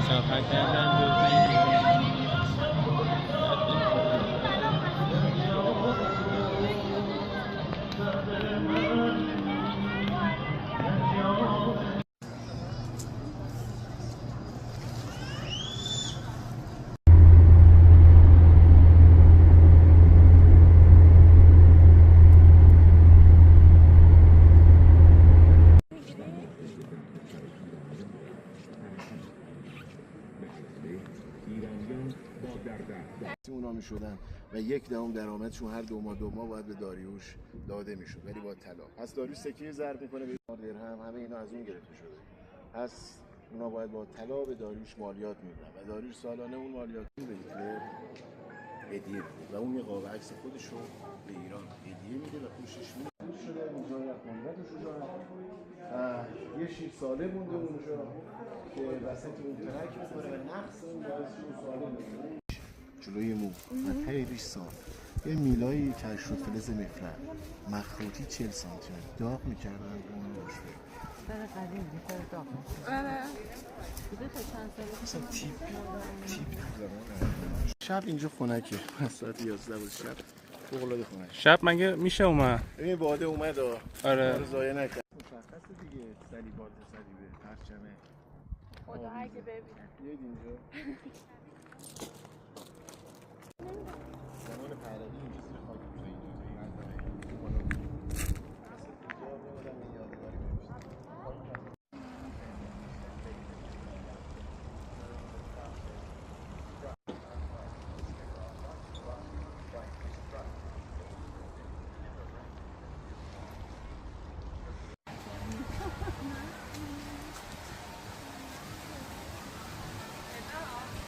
مسافر کردن جز این. اونا میشدن و 1/10 درآمدشون هر 2 ماه باید به داریوش داده میشد، ولی با طلا. پس داریوش سکه زرد میکنه به درهم، همه اینا از اون گرفته شده. پس اونا باید با طلا به داریوش مالیات میدن و داریوش سالانه اون مالیات رو به هیتلر هدیه میده و اون یه قاب عکس خودش رو به ایران هدیه میده و پوشش میده شده مجاهد قدرت شجاعت. یه 6 ساله مونده اونجا که وسط اون ترک میکنه و نقص اون باعث شده سالم بمونه جلوی مو و ته ریش صاف. یه میلایی که شد فلز مفرد مخروطی 40 سانتی متر داغ میکردن به اون روش سر قدیم سر داغ آره بوده تا چند ساله مثلا تیپ زمان شب اینجا خنکه ساعت 11 بود شب فوق‌العاده خنک. شب مگه میشه اومد؟ ببین باده اومد آره ما ضایع نکرد. مشخصه دیگه صلیبات صلیبه پرچمه خدا اگه ببینن بیاید اینجا زمان پهلوی اینجا